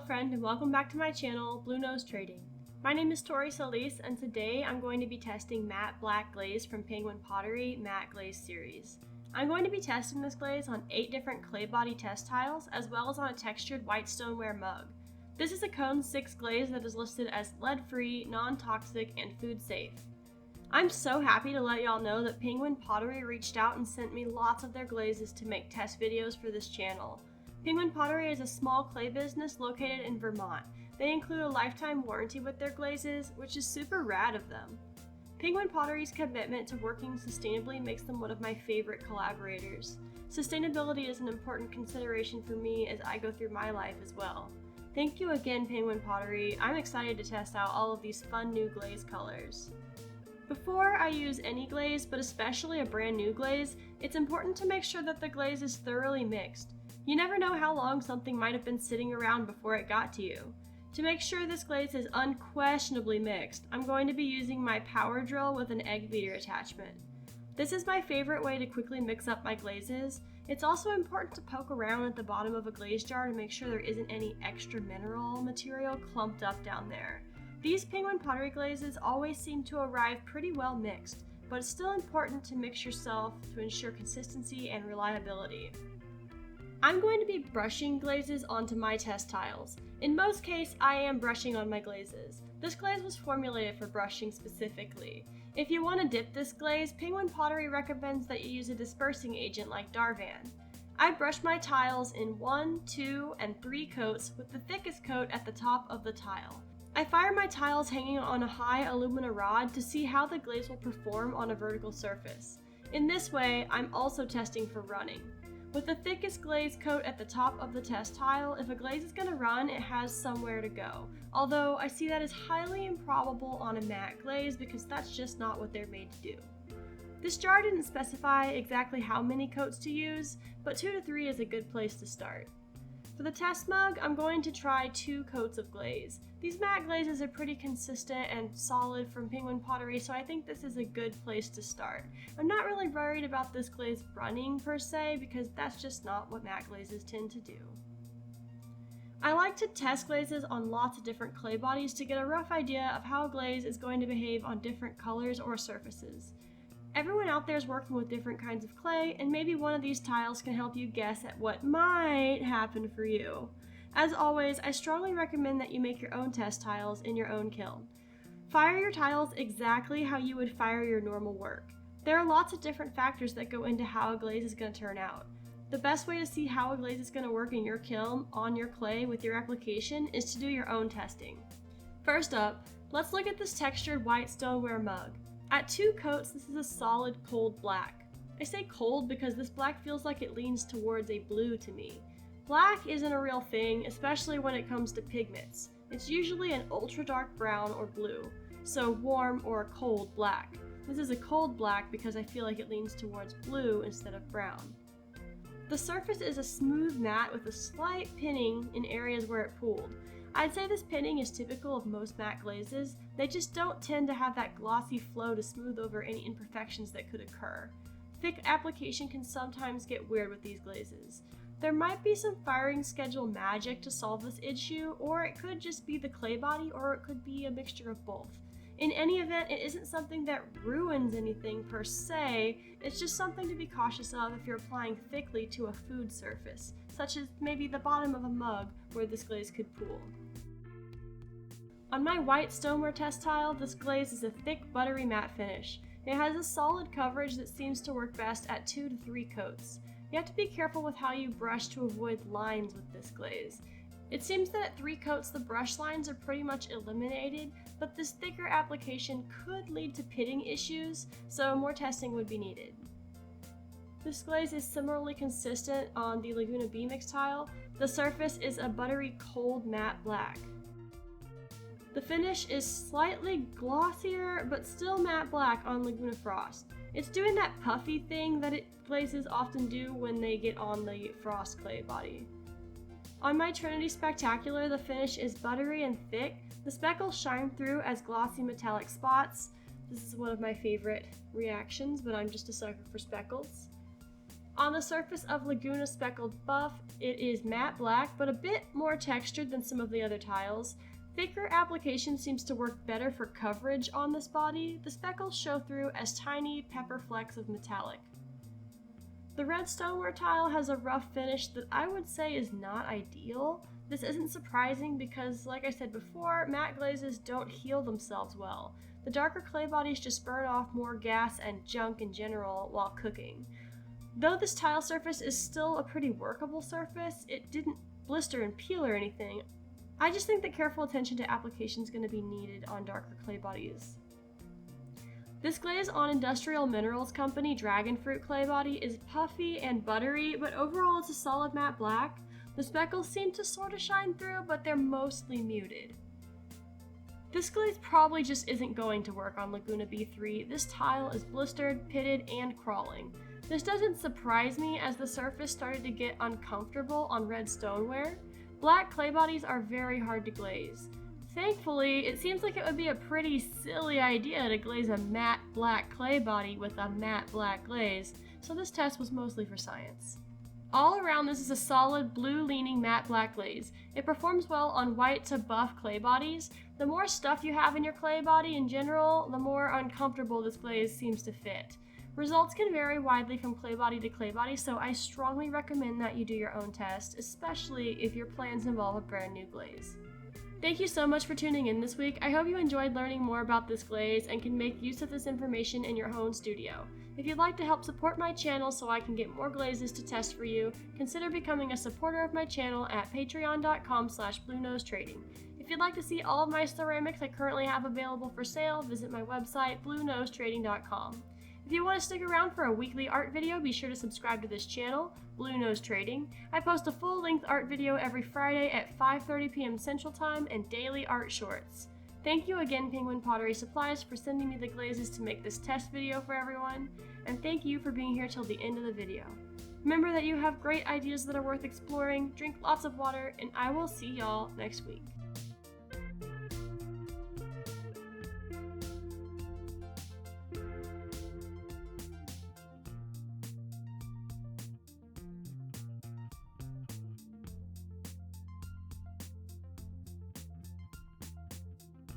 friend, and welcome back to my channel, Blue Nose Trading. My name is Tori Solis, and today I'm going to be testing matte black glaze from Penguin Pottery Matte Glaze series. I'm going to be testing this glaze on 8 different clay body test tiles, as well as on a textured white stoneware mug. This is a Cone 6 glaze that is listed as lead-free, non-toxic, and food safe. I'm so happy to let y'all know that Penguin Pottery reached out and sent me lots of their glazes to make test videos for this channel. Penguin Pottery is a small clay business located in Vermont. They include a lifetime warranty with their glazes, which is super rad of them. Penguin Pottery's commitment to working sustainably makes them one of my favorite collaborators. Sustainability is an important consideration for me as I go through my life as well. Thank you again, Penguin Pottery. I'm excited to test out all of these fun new glaze colors. Before I use any glaze, but especially a brand new glaze, it's important to make sure that the glaze is thoroughly mixed. You never know how long something might have been sitting around before it got to you. To make sure this glaze is unquestionably mixed, I'm going to be using my power drill with an egg beater attachment. This is my favorite way to quickly mix up my glazes. It's also important to poke around at the bottom of a glaze jar to make sure there isn't any extra mineral material clumped up down there. These Penguin Pottery glazes always seem to arrive pretty well mixed, but it's still important to mix yourself to ensure consistency and reliability. I'm going to be brushing glazes onto my test tiles. In most cases, I am brushing on my glazes. This glaze was formulated for brushing specifically. If you want to dip this glaze, Penguin Pottery recommends that you use a dispersing agent like Darvan. I brush my tiles in 1, 2, and 3 coats with the thickest coat at the top of the tile. I fire my tiles hanging on a high alumina rod to see how the glaze will perform on a vertical surface. In this way, I'm also testing for running. With the thickest glaze coat at the top of the test tile, if a glaze is going to run, it has somewhere to go. Although I see that as highly improbable on a matte glaze because that's just not what they're made to do. This jar didn't specify exactly how many coats to use, but 2 to 3 is a good place to start. For the test mug, I'm going to try 2 coats of glaze. These matte glazes are pretty consistent and solid from Penguin Pottery, so I think this is a good place to start. I'm not really worried about this glaze running per se, because that's just not what matte glazes tend to do. I like to test glazes on lots of different clay bodies to get a rough idea of how a glaze is going to behave on different colors or surfaces. Everyone out there is working with different kinds of clay, and maybe one of these tiles can help you guess at what might happen for you. As always, I strongly recommend that you make your own test tiles in your own kiln. Fire your tiles exactly how you would fire your normal work. There are lots of different factors that go into how a glaze is going to turn out. The best way to see how a glaze is going to work in your kiln on your clay with your application is to do your own testing. First up, let's look at this textured white stoneware mug. At 2 coats, this is a solid cold black. I say cold because this black feels like it leans towards a blue to me. Black isn't a real thing, especially when it comes to pigments. It's usually an ultra dark brown or blue, so warm or a cold black. This is a cold black because I feel like it leans towards blue instead of brown. The surface is a smooth matte with a slight pinning in areas where it pooled. I'd say this pinning is typical of most matte glazes. They just don't tend to have that glossy flow to smooth over any imperfections that could occur. Thick application can sometimes get weird with these glazes. There might be some firing schedule magic to solve this issue, or it could just be the clay body, or it could be a mixture of both. In any event, it isn't something that ruins anything per se, it's just something to be cautious of if you're applying thickly to a food surface, such as maybe the bottom of a mug where this glaze could pool. On my white stoneware test tile, this glaze is a thick buttery matte finish. It has a solid coverage that seems to work best at 2 to 3 coats. You have to be careful with how you brush to avoid lines with this glaze. It seems that at 3 coats the brush lines are pretty much eliminated, but this thicker application could lead to pitting issues, so more testing would be needed. This glaze is similarly consistent on the Laguna B mix tile. The surface is a buttery cold matte black. The finish is slightly glossier, but still matte black on Laguna Frost. It's doing that puffy thing that glazes often do when they get on the frost clay body. On my Trinity Spectacular, the finish is buttery and thick. The speckles shine through as glossy metallic spots. This is one of my favorite reactions, but I'm just a sucker for speckles. On the surface of Laguna Speckled Buff, it is matte black, but a bit more textured than some of the other tiles. Thicker application seems to work better for coverage on this body. The speckles show through as tiny pepper flecks of metallic. The red stoneware tile has a rough finish that I would say is not ideal. This isn't surprising because, like I said before, matte glazes don't heal themselves well. The darker clay bodies just burn off more gas and junk in general while cooking. Though this tile surface is still a pretty workable surface, it didn't blister and peel or anything. I just think that careful attention to application is going to be needed on darker clay bodies. This glaze on Industrial Minerals Company Dragon Fruit clay body is puffy and buttery, but overall it's a solid matte black. The speckles seem to sort of shine through, but they're mostly muted. This glaze probably just isn't going to work on Laguna B3. This tile is blistered, pitted, and crawling. This doesn't surprise me as the surface started to get uncomfortable on red stoneware. Black clay bodies are very hard to glaze. Thankfully, it seems like it would be a pretty silly idea to glaze a matte black clay body with a matte black glaze, so this test was mostly for science. All around, this is a solid blue-leaning matte black glaze. It performs well on white to buff clay bodies. The more stuff you have in your clay body in general, the more uncomfortable this glaze seems to fit. Results can vary widely from clay body to clay body, so I strongly recommend that you do your own test, especially if your plans involve a brand new glaze. Thank you so much for tuning in this week. I hope you enjoyed learning more about this glaze and can make use of this information in your own studio. If you'd like to help support my channel so I can get more glazes to test for you, consider becoming a supporter of my channel at patreon.com/bluenosetrading. If you'd like to see all of my ceramics I currently have available for sale, visit my website, bluenosetrading.com. If you want to stick around for a weekly art video, be sure to subscribe to this channel, Blue Nose Trading. I post a full-length art video every Friday at 5:30 p.m. Central Time and daily art shorts. Thank you again, Penguin Pottery Supplies, for sending me the glazes to make this test video for everyone, and thank you for being here till the end of the video. Remember that you have great ideas that are worth exploring, drink lots of water, and I will see y'all next week.